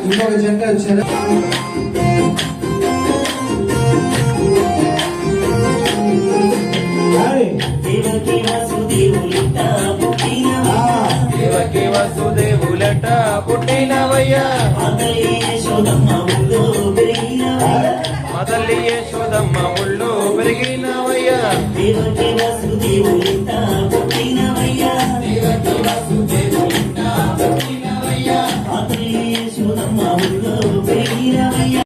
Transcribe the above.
ఇంకొక జంట వచ్చారు. దేవకి వసుదేవులట పుట్టినవయ్యా, మదల్లి యశోదమ్మ ఒళ్ళు పెరిగినవయ్యా.